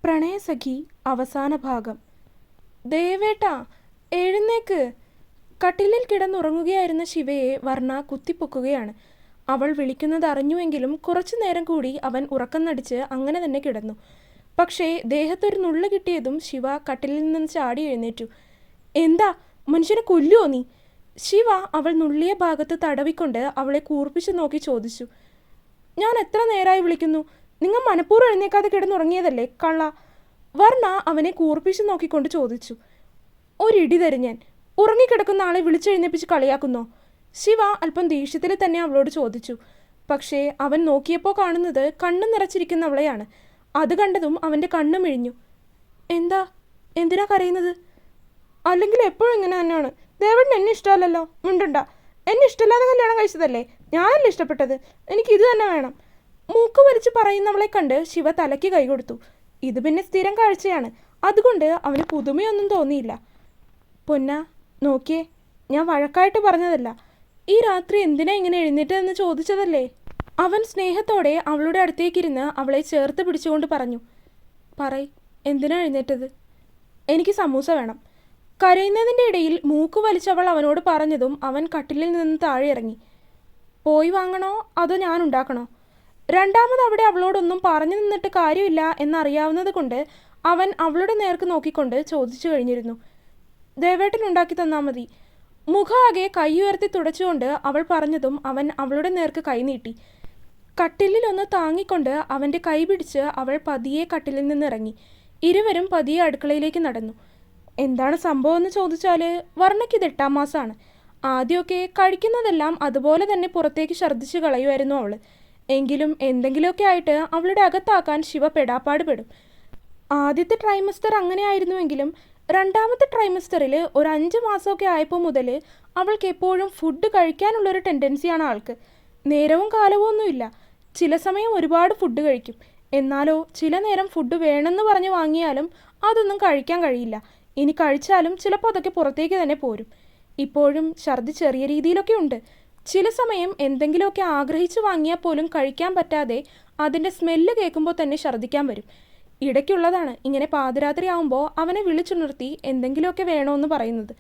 പ്രണയസഖി അവസാന ഭാഗം. ദേവേട്ടാ, എഴുന്നേക്ക്! കട്ടിലിൽ കിടന്നുറങ്ങുകയായിരുന്ന ശിവയെ വർണ്ണ കുത്തിപ്പൊക്കുകയാണ്. അവൾ വിളിക്കുന്നത് അറിഞ്ഞുവെങ്കിലും കുറച്ചു നേരം കൂടി അവൻ ഉറക്കം നടിച്ച് അങ്ങനെ തന്നെ കിടന്നു. പക്ഷേ ദേഹത്തൊരു നുള്ളു കിട്ടിയതും ശിവ കട്ടിലിൽ നിന്ന് ചാടി എഴുന്നേറ്റു. എന്താ, മനുഷ്യനെ കൊല്ലുവോ നീ? ശിവ അവൾ നുള്ളിയ ഭാഗത്ത് തടവിക്കൊണ്ട് അവളെ കൂർപ്പിച്ചു നോക്കി ചോദിച്ചു. ഞാൻ എത്ര നേരമായി വിളിക്കുന്നു? നിങ്ങൾ മനഃപൂർവ്വം എഴുന്നേക്കാതെ കിടന്നുറങ്ങിയതല്ലേ കള്ള? വർണ്ണ അവനെ കൂർപ്പിച്ചു നോക്കിക്കൊണ്ട് ചോദിച്ചു. ഒരിടി തരും ഞാൻ. ഉറങ്ങിക്കിടക്കുന്ന ആളെ വിളിച്ചെഴുന്നേപ്പിച്ച് കളിയാക്കുന്നോ? ശിവ അല്പം ദേഷ്യത്തിൽ തന്നെ അവളോട് ചോദിച്ചു. പക്ഷേ അവൻ നോക്കിയപ്പോൾ കാണുന്നത് കണ്ണു നിറച്ചിരിക്കുന്നവളെയാണ്. അത് കണ്ടതും അവൻ്റെ കണ്ണു മിഴിഞ്ഞു. എന്തിനാ കരയുന്നത്? അല്ലെങ്കിൽ എപ്പോഴും ഇങ്ങനെ തന്നെയാണ്. ദേവന് എന്നെ ഇഷ്ടമല്ലല്ലോ. മിണ്ടണ്ട. എന്നെ ഇഷ്ടമില്ലാതെ കല്യാണം കഴിച്ചതല്ലേ? ഞാനല്ലേ ഇഷ്ടപ്പെട്ടത്? എനിക്ക് ഇത് തന്നെ വേണം. മൂക്ക് വലിച്ച് പറയുന്നവളെ കണ്ട് ശിവ തലയ്ക്ക് കൈ കൊടുത്തു. ഇത് പിന്നെ സ്ഥിരം കാഴ്ചയാണ്. അതുകൊണ്ട് അവന് പുതുമയൊന്നും തോന്നിയില്ല. പൊന്ന, നോക്കിയേ, ഞാൻ വഴക്കായിട്ട് പറഞ്ഞതല്ല. ഈ രാത്രി എന്തിനാ ഇങ്ങനെ എഴുന്നേറ്റതെന്ന് ചോദിച്ചതല്ലേ? അവൻ സ്നേഹത്തോടെ അവളുടെ അടുത്തേക്കിരുന്ന് അവളെ ചേർത്ത് പിടിച്ചുകൊണ്ട് പറഞ്ഞു. പറയ്, എന്തിനാ എഴുന്നേറ്റത്? എനിക്ക് സമൂസ വേണം. കരയുന്നതിൻ്റെ ഇടയിൽ മൂക്ക് വലിച്ചവൾ അവനോട് പറഞ്ഞതും അവൻ കട്ടിലിൽ നിന്ന് താഴെ ഇറങ്ങി. പോയി വാങ്ങണോ അതോ ഞാൻ ഉണ്ടാക്കണോ? രണ്ടാമത് അവിടെ അവളോടൊന്നും പറഞ്ഞു നിന്നിട്ട് കാര്യമില്ല എന്നറിയാവുന്നത് കൊണ്ട് അവൻ അവളുടെ നേർക്ക് നോക്കിക്കൊണ്ട് ചോദിച്ചു കഴിഞ്ഞിരുന്നു. ദേവേട്ടൻ ഉണ്ടാക്കി തന്നാൽ മതി. മുഖാകെ കൈ ഉയർത്തി തുടച്ചുകൊണ്ട് അവൾ പറഞ്ഞതും അവൻ അവളുടെ നേർക്ക് കൈ നീട്ടി. കട്ടിലിലൊന്ന് താങ്ങിക്കൊണ്ട് അവൻ്റെ കൈ പിടിച്ച് അവൾ പതിയെ കട്ടിലിൽ നിന്നിറങ്ങി. ഇരുവരും പതിയെ അടുക്കളയിലേക്ക് നടന്നു. എന്താണ് സംഭവം എന്ന് ചോദിച്ചാൽ വർണ്ണയ്ക്ക് ഇത് 8ാം മാസമാണ്. ആദ്യമൊക്കെ കഴിക്കുന്നതെല്ലാം അതുപോലെ തന്നെ പുറത്തേക്ക് ഛർദ്ദിച്ച് കളയുമായിരുന്നു അവൾ. എങ്കിലും എന്തെങ്കിലുമൊക്കെ ആയിട്ട് അവളുടെ അകത്താക്കാൻ ശിവ പെടാപ്പാട് പെടും. ആദ്യത്തെ ട്രൈമസ്റ്റർ അങ്ങനെയായിരുന്നുവെങ്കിലും രണ്ടാമത്തെ ട്രൈമസ്റ്ററിൽ ഒരു 5 മാസമൊക്കെ ആയപ്പോൾ മുതൽ അവൾക്ക് എപ്പോഴും ഫുഡ് കഴിക്കാനുള്ളൊരു ടെൻഡൻസിയാണ് ആൾക്ക്. നേരവും കാലവും ഒന്നുമില്ല. ചില സമയം ഒരുപാട് ഫുഡ് കഴിക്കും. എന്നാലോ ചില നേരം ഫുഡ് വേണമെന്ന് പറഞ്ഞ് വാങ്ങിയാലും അതൊന്നും കഴിക്കാൻ കഴിയില്ല. ഇനി കഴിച്ചാലും ചിലപ്പോൾ അതൊക്കെ പുറത്തേക്ക് തന്നെ പോരും. ഇപ്പോഴും ഛർദി ചെറിയ രീതിയിലൊക്കെ ഉണ്ട്. ചില സമയം എന്തെങ്കിലുമൊക്കെ ആഗ്രഹിച്ച് വാങ്ങിയാൽ പോലും കഴിക്കാൻ പറ്റാതെ അതിൻ്റെ സ്മെല്ല് കേൾക്കുമ്പോൾ തന്നെ ഛർദ്ദിക്കാൻ വരും. ഇടയ്ക്കുള്ളതാണ് ഇങ്ങനെ പാതിരാത്രി ആവുമ്പോൾ അവനെ വിളിച്ചുണർത്തി എന്തെങ്കിലുമൊക്കെ വേണമെന്ന് പറയുന്നത്.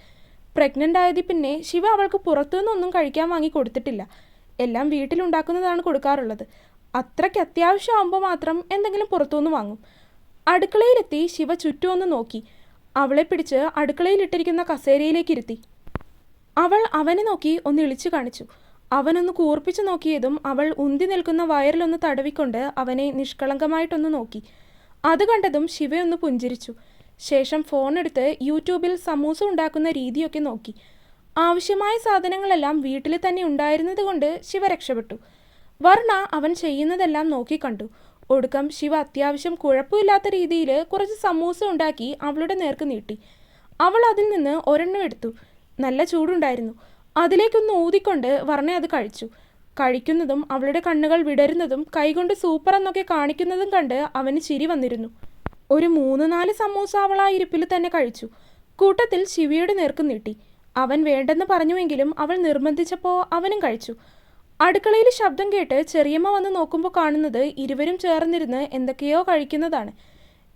പ്രഗ്നൻ്റ് ആയതിൽ പിന്നെ ശിവ അവൾക്ക് പുറത്തുനിന്നൊന്നും കഴിക്കാൻ വാങ്ങി കൊടുത്തിട്ടില്ല. എല്ലാം വീട്ടിലുണ്ടാക്കുന്നതാണ് കൊടുക്കാറുള്ളത്. അത്രയ്ക്ക് അത്യാവശ്യമാകുമ്പോൾ മാത്രം എന്തെങ്കിലും പുറത്തുനിന്ന് വാങ്ങും. അടുക്കളയിലെത്തി ശിവ ചുറ്റുമൊന്ന് നോക്കി. അവളെ പിടിച്ച് അടുക്കളയിലിട്ടിരിക്കുന്ന കസേരയിലേക്ക് ഇരുത്തി. അവൾ അവനെ നോക്കി ഒന്ന് ഇളിച്ചു കാണിച്ചു. അവനൊന്ന് കൂർപ്പിച്ചു നോക്കിയതും അവൾ ഉന്തി നിൽക്കുന്ന വയറിലൊന്ന് തടവിക്കൊണ്ട് അവനെ നിഷ്കളങ്കമായിട്ടൊന്ന് നോക്കി. അത് കണ്ടതും ശിവയൊന്ന് പുഞ്ചിരിച്ചു. ശേഷം ഫോണെടുത്ത് യൂട്യൂബിൽ സമൂസ ഉണ്ടാക്കുന്ന രീതിയൊക്കെ നോക്കി. ആവശ്യമായ സാധനങ്ങളെല്ലാം വീട്ടിൽ തന്നെ ഉണ്ടായിരുന്നത് കൊണ്ട് ശിവ രക്ഷപ്പെട്ടു. വർണ്ണ അവൻ ചെയ്യുന്നതെല്ലാം നോക്കിക്കണ്ടു. ഒടുക്കം ശിവ അത്യാവശ്യം കുഴപ്പമില്ലാത്ത രീതിയിൽ കുറച്ച് സമൂസ ഉണ്ടാക്കി അവളുടെ നേർക്ക് നീട്ടി. അവൾ അതിൽ നിന്ന് ഒരെണ്ണം എടുത്തു. നല്ല ചൂടുണ്ടായിരുന്നു. അതിലേക്കൊന്ന് ഊതിക്കൊണ്ട് വർണ്ണ അത് കഴിച്ചു. കഴിക്കുന്നതും അവളുടെ കണ്ണുകൾ വിടരുന്നതും കൈകൊണ്ട് സൂപ്പർ എന്നൊക്കെ കാണിക്കുന്നതും കണ്ട് അവന് ചിരി വന്നിരുന്നു. ഒരു 3-4 സമൂസ അവൾ ആ ഇരിപ്പിൽ തന്നെ കഴിച്ചു. കൂട്ടത്തിൽ ശിവയുടെ നേർക്ക് നീട്ടി. അവൻ വേണ്ടെന്ന് പറഞ്ഞുവെങ്കിലും അവൾ നിർബന്ധിച്ചപ്പോൾ അവനും കഴിച്ചു. അടുക്കളയിൽ ശബ്ദം കേട്ട് ചെറിയമ്മ വന്ന് നോക്കുമ്പോൾ കാണുന്നത് ഇരുവരും ചേർന്നിരുന്ന് എന്തൊക്കെയോ കഴിക്കുന്നതാണ്.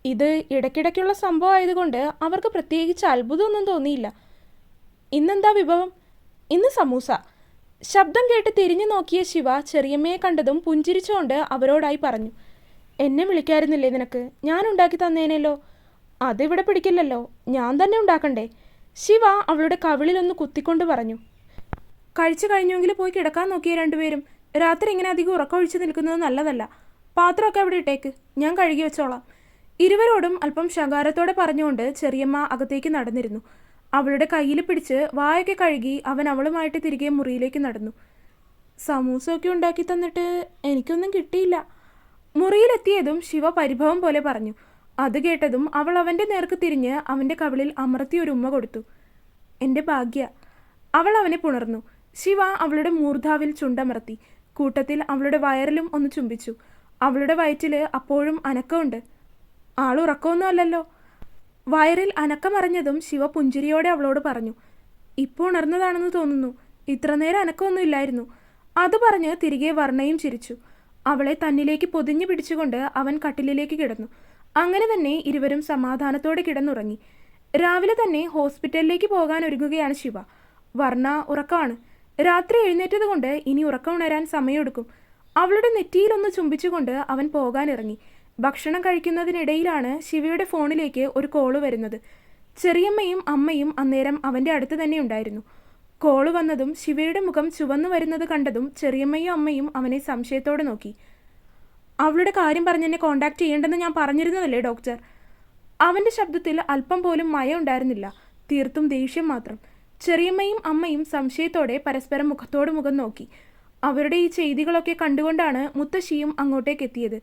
ഇത് ഇടയ്ക്കിടയ്ക്കുള്ള സംഭവം ആയതുകൊണ്ട് അവർക്ക് പ്രത്യേകിച്ച് അത്ഭുതമൊന്നും തോന്നിയില്ല. ഇന്നെന്താ വിഭവം? ഇന്ന് സമൂസ. ശബ്ദം കേട്ട് തിരിഞ്ഞു നോക്കിയ ശിവ ചെറിയമ്മയെ കണ്ടതും പുഞ്ചിരിച്ചുകൊണ്ട് അവരോടായി പറഞ്ഞു. എന്നെ വിളിക്കായിരുന്നില്ലേ നിനക്ക്? ഞാൻ ഉണ്ടാക്കി തന്നേനല്ലോ. അതിവിടെ പിടിക്കില്ലല്ലോ, ഞാൻ തന്നെ ഉണ്ടാക്കണ്ടേ? ശിവ അവളുടെ കവിളിലൊന്ന് കുത്തിക്കൊണ്ട് പറഞ്ഞു. കഴിച്ചു കഴിഞ്ഞുവെങ്കിൽ പോയി കിടക്കാൻ നോക്കിയ രണ്ടുപേരും. രാത്രി ഇങ്ങനെ അധികം ഉറക്കമൊഴിച്ച് നിൽക്കുന്നത് നല്ലതല്ല. പാത്രമൊക്കെ അവിടെ ഇട്ടേക്ക്, ഞാൻ കഴുകി വെച്ചോളാം. ഇരുവരോടും അല്പം ശകാരത്തോടെ പറഞ്ഞുകൊണ്ട് ചെറിയമ്മ അകത്തേക്ക് നടന്നിരുന്നു. അവളുടെ കയ്യിൽ പിടിച്ച് വായൊക്കെ കഴുകി അവൻ അവളുമായിട്ട് തിരികെ മുറിയിലേക്ക് നടന്നു. സമൂസയൊക്കെ ഉണ്ടാക്കി തന്നിട്ട് എനിക്കൊന്നും കിട്ടിയില്ല. മുറിയിലെത്തിയതും ശിവ പരിഭവം പോലെ പറഞ്ഞു. അത് കേട്ടതും അവൾ അവൻ്റെ നേർക്ക് തിരിഞ്ഞ് അവൻ്റെ കവിളിൽ അമർത്തി ഒരു ഉമ്മ കൊടുത്തു. എൻ്റെ ഭാഗ്യ. അവൾ അവനെ പുണർന്നു. ശിവ അവളുടെ മൂർധാവിൽ ചുണ്ടമർത്തി. കൂട്ടത്തിൽ അവളുടെ വയറിലും ഒന്ന് ചുംബിച്ചു. അവളുടെ വയറ്റിൽ അപ്പോഴും അനക്കമുണ്ട്. ആളുറക്കമൊന്നും അല്ലല്ലോ. വയറിൽ അനക്കമറിഞ്ഞതും ശിവ പുഞ്ചിരിയോടെ അവളോട് പറഞ്ഞു. ഇപ്പോൾ ഉണർന്നതാണെന്ന് തോന്നുന്നു. ഇത്ര നേരം അനക്കമൊന്നും ഇല്ലായിരുന്നു. അത് പറഞ്ഞ് തിരികെ വർണ്ണയും ചിരിച്ചു. അവളെ തന്നിലേക്ക് പൊതിഞ്ഞു പിടിച്ചുകൊണ്ട് അവൻ കട്ടിലിലേക്ക് കിടന്നു. അങ്ങനെ തന്നെ ഇരുവരും സമാധാനത്തോടെ കിടന്നുറങ്ങി. രാവിലെ തന്നെ ഹോസ്പിറ്റലിലേക്ക് പോകാൻ ഒരുങ്ങുകയാണ് ശിവ. വർണ്ണ ഉറക്കമാണ്. രാത്രി എഴുന്നേറ്റത് കൊണ്ട് ഇനി ഉറക്കം ഉണരാൻ സമയമെടുക്കും. അവളുടെ നെറ്റിയിലൊന്ന് ചുംബിച്ചുകൊണ്ട് അവൻ പോകാനിറങ്ങി. ഭക്ഷണം കഴിക്കുന്നതിനിടയിലാണ് ശിവയുടെ ഫോണിലേക്ക് ഒരു കോള് വരുന്നത്. ചെറിയമ്മയും അമ്മയും അന്നേരം അവൻ്റെ അടുത്ത് തന്നെ ഉണ്ടായിരുന്നു. കോള് വന്നതും ശിവയുടെ മുഖം ചുവന്നു വരുന്നത് കണ്ടതും ചെറിയമ്മയും അമ്മയും അവനെ സംശയത്തോടെ നോക്കി. അവളുടെ കാര്യം പറഞ്ഞ് എന്നെ കോണ്ടാക്ട് ചെയ്യേണ്ടെന്ന് ഞാൻ പറഞ്ഞിരുന്നതല്ലേ ഡോക്ടർ? അവൻ്റെ ശബ്ദത്തിൽ അല്പം പോലും മയം ഉണ്ടായിരുന്നില്ല, തീർത്തും ദേഷ്യം മാത്രം. ചെറിയമ്മയും അമ്മയും സംശയത്തോടെ പരസ്പരം മുഖത്തോട് മുഖം നോക്കി. അവരുടെ ഈ ചെയ്തികളൊക്കെ കണ്ടുകൊണ്ടാണ് മുത്തശ്ശിയും അങ്ങോട്ടേക്ക് എത്തിയത്.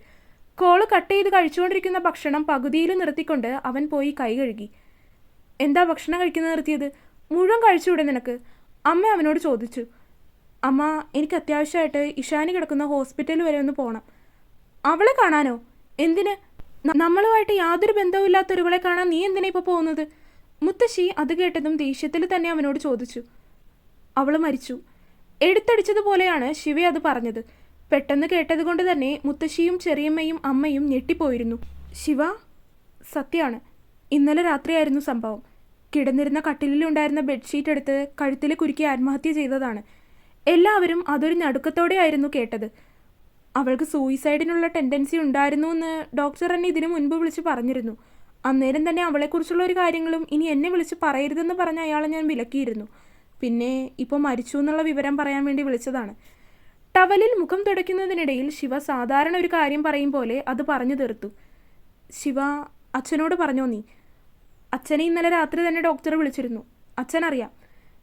കോള് കട്ട് ചെയ്ത് കഴിച്ചുകൊണ്ടിരിക്കുന്ന ഭക്ഷണം പകുതിയിൽ നിർത്തിക്കൊണ്ട് അവൻ പോയി കൈ കഴുകി. എന്താ ഭക്ഷണം കഴിക്കുന്നത് നിർത്തിയത്? മുഴുവൻ കഴിച്ചുകൂടെ നിനക്ക്? അമ്മ അവനോട് ചോദിച്ചു. അമ്മ, എനിക്ക് അത്യാവശ്യമായിട്ട് ഇഷാനി കിടക്കുന്ന ഹോസ്പിറ്റൽ വരെ ഒന്ന് പോകണം. അവളെ കാണാനോ? എന്തിന്? നമ്മളുമായിട്ട് യാതൊരു ബന്ധവുമില്ലാത്തൊരുവളെ കാണാൻ നീ എന്തിനാ ഇപ്പോൾ പോകുന്നത്? മുത്തശ്ശി അത് കേട്ടതും ദേഷ്യത്തിൽ തന്നെ അവനോട് ചോദിച്ചു. അവൾ മരിച്ചു. എടുത്തടിച്ചതുപോലെയാണ് ശിവ അത് പറഞ്ഞത്. പെട്ടെന്ന് കേട്ടതുകൊണ്ട് തന്നെ മുത്തശ്ശിയും ചെറിയമ്മയും അമ്മയും ഞെട്ടിപ്പോയിരുന്നു. ശിവ, സത്യമാണ്. ഇന്നലെ രാത്രിയായിരുന്നു സംഭവം. കിടന്നിരുന്ന കട്ടിലിലുണ്ടായിരുന്ന ബെഡ്ഷീറ്റ് എടുത്ത് കഴുത്തിൽ കുരുക്കി ആത്മഹത്യ ചെയ്തതാണ്. എല്ലാവരും അതൊരു നടുക്കത്തോടെയായിരുന്നു കേട്ടത്. അവൾക്ക് സൂയിസൈഡിനുള്ള ടെൻഡൻസി ഉണ്ടായിരുന്നു എന്ന് ഡോക്ടർ എന്നെ ഇതിനു മുൻപ് വിളിച്ച് പറഞ്ഞിരുന്നു. അന്നേരം തന്നെ അവളെക്കുറിച്ചുള്ള ഒരു കാര്യങ്ങളും ഇനി എന്നെ വിളിച്ച് പറയരുതെന്ന് പറഞ്ഞ അയാളെ ഞാൻ വിലക്കിയിരുന്നു. പിന്നെ ഇപ്പോൾ മരിച്ചു എന്നുള്ള വിവരം പറയാൻ വേണ്ടി വിളിച്ചതാണ്. ടവലിൽ മുഖം തുടയ്ക്കുന്നതിനിടയിൽ ശിവ സാധാരണ ഒരു കാര്യം പറയും പോലെ അത് പറഞ്ഞു തീർത്തു. ശിവ, അച്ഛനോട് പറഞ്ഞോ നീ? അച്ഛനെ ഇന്നലെ രാത്രി തന്നെ ഡോക്ടർ വിളിച്ചിരുന്നു. അച്ഛനറിയാം.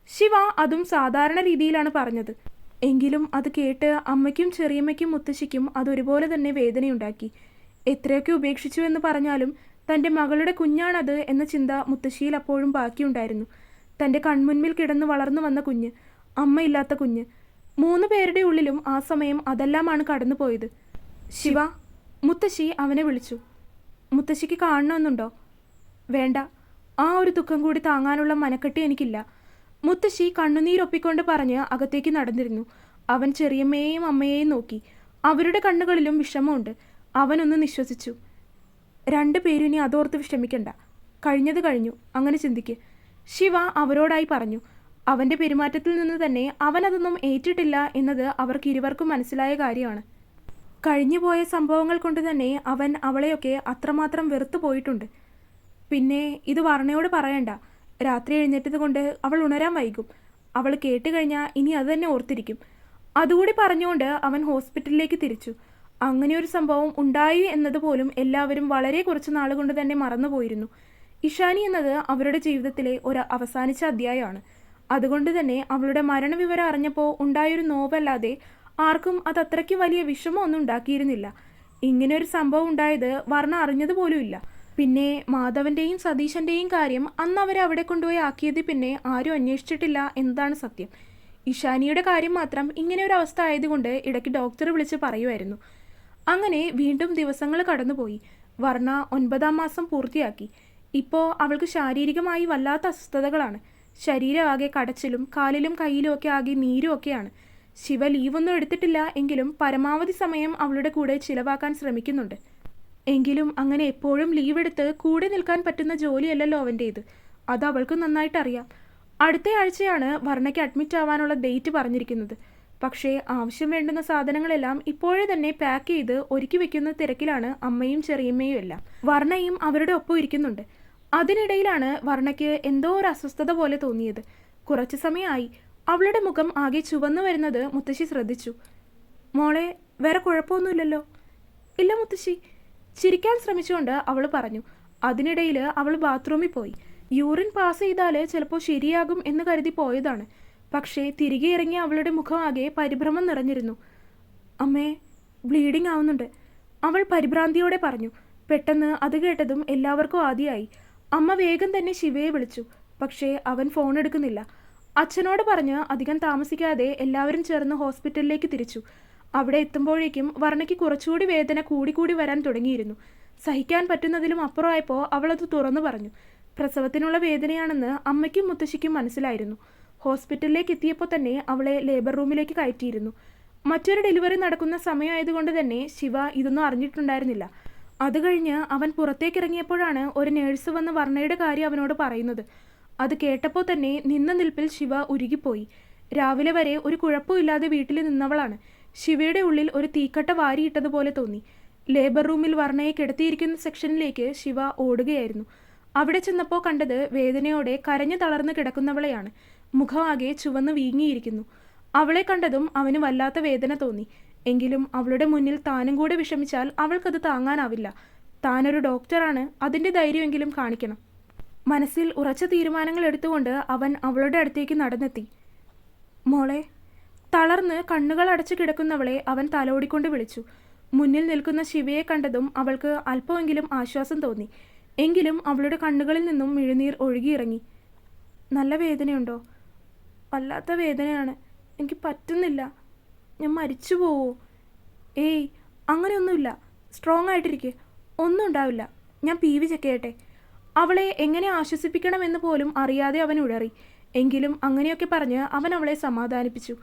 ശിവ അതും സാധാരണ രീതിയിലാണ് പറഞ്ഞത്. എങ്കിലും അത് കേട്ട് അമ്മയ്ക്കും ചെറിയമ്മയ്ക്കും മുത്തശ്ശിക്കും അതൊരുപോലെ തന്നെ വേദനയുണ്ടാക്കി. എത്രയൊക്കെ ഉപേക്ഷിച്ചു എന്ന് പറഞ്ഞാലും തൻ്റെ മകളുടെ കുഞ്ഞാണത് എന്ന ചിന്ത മുത്തശ്ശിയിൽ അപ്പോഴും ബാക്കിയുണ്ടായിരുന്നു. തൻ്റെ കൺമുൻപിൽ കിടന്ന് വളർന്നു വന്ന കുഞ്ഞ്, അമ്മയില്ലാത്ത കുഞ്ഞ്. 3 പേരുടെ ഉള്ളിലും ആ സമയം അതെല്ലാമാണ് കടന്നുപോയത്. ശിവ, മുത്തശ്ശി അവനെ വിളിച്ചു. മുത്തശ്ശിക്ക് കാണണമെന്നുണ്ടോ? വേണ്ട, ആ ഒരു ദുഃഖം കൂടി താങ്ങാനുള്ള മനക്കെട്ടി എനിക്കില്ല. മുത്തശ്ശി കണ്ണുനീരൊപ്പിക്കൊണ്ട് പറഞ്ഞ് അകത്തേക്ക് നടന്നിരുന്നു. അവൻ ചെറിയമ്മയെയും അമ്മയെയും നോക്കി. അവരുടെ കണ്ണുകളിലും വിഷമമുണ്ട്. അവനൊന്ന് നിശ്വസിച്ചു. 2 പേരും ഇനി അതോർത്ത് വിഷമിക്കണ്ട. കഴിഞ്ഞത് കഴിഞ്ഞു, അങ്ങനെ ചിന്തിക്ക്. ശിവ അവരോടായി പറഞ്ഞു. അവൻ്റെ പെരുമാറ്റത്തിൽ നിന്ന് തന്നെ അവനതൊന്നും ഏറ്റിട്ടില്ല എന്നത് അവർക്ക് ഇരുവർക്കും മനസ്സിലായ കാര്യമാണ്. കഴിഞ്ഞുപോയ സംഭവങ്ങൾ കൊണ്ട് തന്നെ അവൻ അവളെയൊക്കെ അത്രമാത്രം വെറുത്തു പോയിട്ടുണ്ട്. പിന്നെ ഇത് വർണ്ണയോട് പറയണ്ട. രാത്രി എഴുന്നേറ്റത് കൊണ്ട് അവൾ ഉണരാൻ വൈകും. അവൾ കേട്ട് കഴിഞ്ഞാൽ ഇനി അത് തന്നെ ഓർത്തിരിക്കും. അതുകൂടി പറഞ്ഞുകൊണ്ട് അവൻ ഹോസ്പിറ്റലിലേക്ക് തിരിച്ചു. അങ്ങനെ ഒരു സംഭവം ഉണ്ടായി എന്നതുപോലും എല്ലാവരും വളരെ കുറച്ച് നാളുകൊണ്ട് തന്നെ മറന്നുപോയിരുന്നു. ഇഷാനി എന്നത് അവരുടെ ജീവിതത്തിലെ ഒരു അവസാനിച്ച അധ്യായമാണ്. അതുകൊണ്ട് തന്നെ അവളുടെ മരണവിവരം അറിഞ്ഞപ്പോൾ ഉണ്ടായൊരു നോവല്ലാതെ ആർക്കും അത് അത്രയ്ക്ക് വലിയ വിഷമമൊന്നും ഉണ്ടാക്കിയിരുന്നില്ല. ഇങ്ങനെയൊരു സംഭവം ഉണ്ടായത് വർണ്ണ അറിഞ്ഞതുപോലുമില്ല. പിന്നെ മാധവൻ്റെയും സതീശൻ്റെയും കാര്യം അന്ന് അവരെ അവിടെ കൊണ്ടുപോയി ആക്കിയത് പിന്നെ ആരും അന്വേഷിച്ചിട്ടില്ല എന്നതാണ് സത്യം. ഇഷാനിയുടെ കാര്യം മാത്രം ഇങ്ങനെ ഒരു അവസ്ഥ ആയതുകൊണ്ട് ഇടയ്ക്ക് ഡോക്ടറെ വിളിച്ച് പറയുമായിരുന്നു. അങ്ങനെ വീണ്ടും ദിവസങ്ങൾ കടന്നുപോയി. വർണ്ണ 9ാം മാസം പൂർത്തിയാക്കി. ഇപ്പോൾ അവൾക്ക് ശാരീരികമായി വല്ലാത്ത അസ്വസ്ഥതകളാണ്. ശരീരമാകെ കടച്ചിലും കാലിലും കയ്യിലും ഒക്കെ ആകെ നീരും ഒക്കെയാണ്. ശിവ ലീവൊന്നും എടുത്തിട്ടില്ല എങ്കിലും പരമാവധി സമയം അവളുടെ കൂടെ ചിലവാക്കാൻ ശ്രമിക്കുന്നുണ്ട്. എങ്കിലും അങ്ങനെ എപ്പോഴും ലീവ് എടുത്ത് കൂടെ നിൽക്കാൻ പറ്റുന്ന ജോലിയല്ലല്ലോ അവൻ്റേത്. അത് അവൾക്ക് നന്നായിട്ടറിയാം. അടുത്ത ആഴ്ചയാണ് വർണ്ണയ്ക്ക് അഡ്മിറ്റ് ആവാനുള്ള ഡേറ്റ് പറഞ്ഞിരിക്കുന്നത്. പക്ഷേ ആവശ്യം വേണ്ടുന്ന സാധനങ്ങളെല്ലാം ഇപ്പോഴേ തന്നെ പാക്ക് ചെയ്ത് ഒരുക്കി വെക്കുന്ന തിരക്കിലാണ് അമ്മയും ചെറിയമ്മയും എല്ലാം. വർണ്ണയും അവരുടെ ഒപ്പം ഇരിക്കുന്നുണ്ട്. അതിനിടയിലാണ് വർണ്ണയ്ക്ക് എന്തോ ഒരു അസ്വസ്ഥത പോലെ തോന്നിയത്. കുറച്ചു സമയമായി അവളുടെ മുഖം ആകെ ചുവന്നു വരുന്നത് മുത്തശ്ശി ശ്രദ്ധിച്ചു. മോളെ, വേറെ കുഴപ്പമൊന്നുമില്ലല്ലോ? ഇല്ല മുത്തശ്ശി, ചിരിക്കാൻ ശ്രമിച്ചുകൊണ്ട് അവൾ പറഞ്ഞു. അതിനിടയിൽ അവൾ ബാത്റൂമിൽ പോയി. യൂറിൻ പാസ് ചെയ്താൽ ചിലപ്പോൾ ശരിയാകും എന്ന് കരുതി പോയതാണ്. പക്ഷേ തിരികെ ഇറങ്ങിയ അവളുടെ മുഖം ആകെ പരിഭ്രമം നിറഞ്ഞിരുന്നു. അമ്മേ, ബ്ലീഡിംഗ് ആവുന്നുണ്ട്, അവൾ പരിഭ്രാന്തിയോടെ പറഞ്ഞു. പെട്ടെന്ന് അത് കേട്ടതും എല്ലാവർക്കും ആദ്യമായി. അമ്മ വേഗം തന്നെ ശിവയെ വിളിച്ചു. പക്ഷേ അവൻ ഫോൺ എടുക്കുന്നില്ല. അച്ഛനോട് പറഞ്ഞ് അധികം താമസിക്കാതെ എല്ലാവരും ചേർന്ന് ഹോസ്പിറ്റലിലേക്ക് തിരിച്ചു. അവിടെ എത്തുമ്പോഴേക്കും വർണ്ണയ്ക്ക് കുറച്ചുകൂടി വേദന കൂടിക്കൂടി വരാൻ തുടങ്ങിയിരുന്നു. സഹിക്കാൻ പറ്റുന്നതിലും അപ്പുറമായപ്പോൾ അവളത് തുറന്നു പറഞ്ഞു. പ്രസവത്തിനുള്ള വേദനയാണെന്ന് അമ്മയ്ക്കും മുത്തശ്ശിക്കും മനസ്സിലായിരുന്നു. ഹോസ്പിറ്റലിലേക്ക് എത്തിയപ്പോൾ തന്നെ അവളെ ലേബർ റൂമിലേക്ക് കയറ്റിയിരുന്നു. മറ്റൊരു ഡെലിവറി നടക്കുന്ന സമയമായതുകൊണ്ട് തന്നെ ശിവ ഇതൊന്നും അറിഞ്ഞിട്ടുണ്ടായിരുന്നില്ല. അത് കഴിഞ്ഞ് അവൻ പുറത്തേക്കിറങ്ങിയപ്പോഴാണ് ഒരു നേഴ്സ് വന്ന് വർണ്ണയുടെ കാര്യം അവനോട് പറയുന്നത്. അത് കേട്ടപ്പോൾ തന്നെ നിന്ന നിൽപ്പിൽ ശിവ ഉരുകിപ്പോയി. രാവിലെ വരെ ഒരു കുഴപ്പമില്ലാതെ വീട്ടിൽ നിന്നവളാണ്. ശിവയുടെ ഉള്ളിൽ ഒരു തീക്കട്ട വാരിയിട്ടതുപോലെ തോന്നി. ലേബർ റൂമിൽ വർണ്ണയെ കിടത്തിയിരിക്കുന്ന സെക്ഷനിലേക്ക് ശിവ ഓടുകയായിരുന്നു. അവിടെ ചെന്നപ്പോൾ കണ്ടത് വേദനയോടെ കരഞ്ഞു തളർന്ന് കിടക്കുന്നവളെയാണ്. മുഖമാകെ ചുവന്ന് വീങ്ങിയിരിക്കുന്നു. അവളെ കണ്ടതും അവന് വല്ലാത്ത വേദന തോന്നി. എങ്കിലും അവളുടെ മുന്നിൽ താനും കൂടെ വിഷമിച്ചാൽ അവൾക്കത് താങ്ങാനാവില്ല. താനൊരു ഡോക്ടറാണ്, അതിൻ്റെ ധൈര്യമെങ്കിലും കാണിക്കണം. മനസ്സിൽ ഉറച്ച തീരുമാനങ്ങൾ എടുത്തുകൊണ്ട് അവൻ അവളുടെ അടുത്തേക്ക് നടന്നെത്തി. മോളെ. തളർന്ന് കണ്ണുകൾ അടച്ചു കിടക്കുന്നവളെ അവൻ തലോടിക്കൊണ്ട് വിളിച്ചു. മുന്നിൽ നിൽക്കുന്ന ശിവയെ കണ്ടതും അവൾക്ക് അല്പമെങ്കിലും ആശ്വാസം തോന്നി. എങ്കിലും അവളുടെ കണ്ണുകളിൽ നിന്നും മിഴുനീർ ഒഴുകിയിറങ്ങി. നല്ല വേദനയുണ്ടോ? വല്ലാത്ത വേദനയാണ്, എനിക്ക് പറ്റുന്നില്ല, ഞാൻ മരിച്ചു പോവോ? ഏയ്, അങ്ങനെയൊന്നുമില്ല, സ്ട്രോങ് ആയിട്ടിരിക്കെ, ഒന്നും ഉണ്ടാവില്ല, ഞാൻ PV ചെക്ക് ചെയ്യട്ടെ. അവളെ എങ്ങനെ ആശ്വസിപ്പിക്കണമെന്ന് പോലും അറിയാതെ അവൻ ഉഴറി. എങ്കിലും അങ്ങനെയൊക്കെ പറഞ്ഞ് അവൻ അവളെ സമാധാനിപ്പിച്ചു.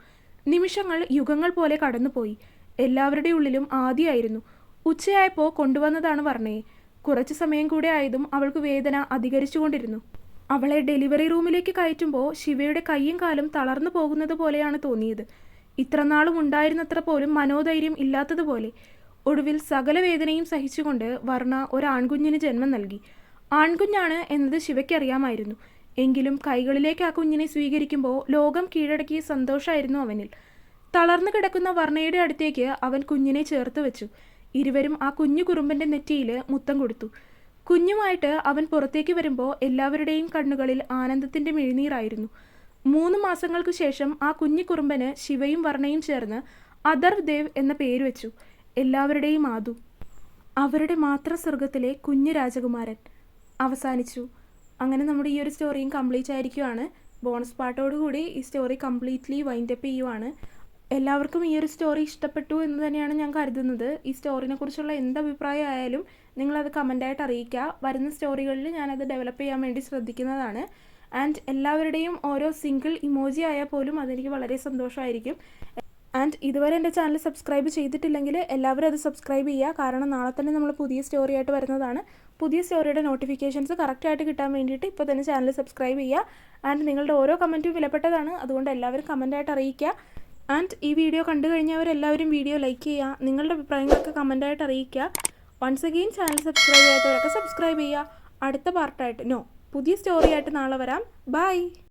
നിമിഷങ്ങൾ യുഗങ്ങൾ പോലെ കടന്നുപോയി. എല്ലാവരുടെ ഉള്ളിലും ആദിയായിരുന്നു. ഉച്ചയായപ്പോൾ കൊണ്ടുവന്നതാണ് വർണ്ണയെ. കുറച്ചു സമയം കൂടെ ആയതും അവൾക്ക് വേദന അധികരിച്ചുകൊണ്ടിരുന്നു. അവളെ ഡെലിവറി റൂമിലേക്ക് കയറ്റുമ്പോൾ ശിവയുടെ കൈയും കാലും തളർന്നു പോകുന്നത് പോലെയാണ് തോന്നിയത്. ഇത്രനാളും ഉണ്ടായിരുന്നത്ര പോലും മനോധൈര്യം ഇല്ലാത്തതുപോലെ. ഒടുവിൽ സകല വേദനയും സഹിച്ചുകൊണ്ട് വർണ്ണ ഒരു ആൺകുഞ്ഞിന് ജന്മം നൽകി. ആൺകുഞ്ഞാണ് എന്നത് ശിവയ്ക്കറിയാമായിരുന്നു. എങ്കിലും കൈകളിലേക്ക് ആ കുഞ്ഞിനെ സ്വീകരിക്കുമ്പോൾ ലോകം കീഴടക്കിയ സന്തോഷമായിരുന്നു അവനിൽ. തളർന്നു കിടക്കുന്ന വർണ്ണയുടെ അടുത്തേക്ക് അവൻ കുഞ്ഞിനെ ചേർത്ത് വെച്ചു. ഇരുവരും ആ കുഞ്ഞു കുറുമ്പൻ്റെ നെറ്റിയിൽ മുത്തം കൊടുത്തു. കുഞ്ഞുമായിട്ട് അവൻ പുറത്തേക്ക് വരുമ്പോൾ എല്ലാവരുടെയും കണ്ണുകളിൽ ആനന്ദത്തിൻ്റെ മിഴിനീറായിരുന്നു. 3 മാസങ്ങൾക്ക് ശേഷം ആ കുഞ്ഞു കുറുമ്പന് ശിവയും വർണ്ണയും ചേർന്ന് അഥർവ് ദേവ് എന്ന പേര് വെച്ചു. എല്ലാവരുടെയും ആദു. അവരുടെ മാത്രം സ്വർഗത്തിലെ കുഞ്ഞു രാജകുമാരൻ. അവസാനിച്ചു. അങ്ങനെ നമ്മുടെ ഈ ഒരു സ്റ്റോറിയും കംപ്ലീറ്റ് ആയിരിക്കുവാണ്. ബോണസ് പാർട്ടോടുകൂടി ഈ സ്റ്റോറി കംപ്ലീറ്റ്ലി വൈൻഡപ്പ് ചെയ്യുവാണ്. എല്ലാവർക്കും ഈ ഒരു സ്റ്റോറി ഇഷ്ടപ്പെട്ടു എന്ന് തന്നെയാണ് ഞാൻ കരുതുന്നത്. ഈ സ്റ്റോറിനെ കുറിച്ചുള്ള എന്ത് അഭിപ്രായം ആയാലും നിങ്ങളത് കമൻ്റായിട്ട് അറിയിക്കുക. വരുന്ന സ്റ്റോറികളിൽ ഞാനത് ഡെവലപ്പ് ചെയ്യാൻ വേണ്ടി ശ്രദ്ധിക്കുന്നതാണ്. ആൻഡ് എല്ലാവരുടെയും ഓരോ സിംഗിൾ ഇമോജി ആയാൽ പോലും അതെനിക്ക് വളരെ സന്തോഷമായിരിക്കും. ആൻഡ് ഇതുവരെ എൻ്റെ ചാനൽ സബ്സ്ക്രൈബ് ചെയ്തിട്ടില്ലെങ്കിൽ എല്ലാവരും അത് സബ്സ്ക്രൈബ് ചെയ്യുക. കാരണം നാളെ തന്നെ നമ്മൾ പുതിയ സ്റ്റോറി ആയിട്ട് വരുന്നതാണ്. പുതിയ സ്റ്റോറിയുടെ നോട്ടിഫിക്കേഷൻസ് കറക്റ്റായിട്ട് കിട്ടാൻ വേണ്ടിയിട്ട് ഇപ്പോൾ തന്നെ ചാനൽ സബ്സ്ക്രൈബ് ചെയ്യുക. ആൻഡ് നിങ്ങളുടെ ഓരോ കമൻറ്റും വിലപ്പെട്ടതാണ്, അതുകൊണ്ട് എല്ലാവരും കമൻ്റായിട്ട് അറിയിക്കുക. ആൻഡ് ഈ വീഡിയോ കണ്ടു കഴിഞ്ഞവരെല്ലാവരും വീഡിയോ ലൈക്ക് ചെയ്യുക. നിങ്ങളുടെ അഭിപ്രായങ്ങളൊക്കെ കമൻ്റായിട്ട് അറിയിക്കുക. വൺസ് അഗെയിൻ ചാനൽ സബ്സ്ക്രൈബ് ചെയ്യാത്തവരൊക്കെ സബ്സ്ക്രൈബ് ചെയ്യുക. അടുത്ത പാർട്ടായിട്ട് പുതിയ സ്റ്റോറിയായിട്ട് നാളെ വരാം. ബൈ.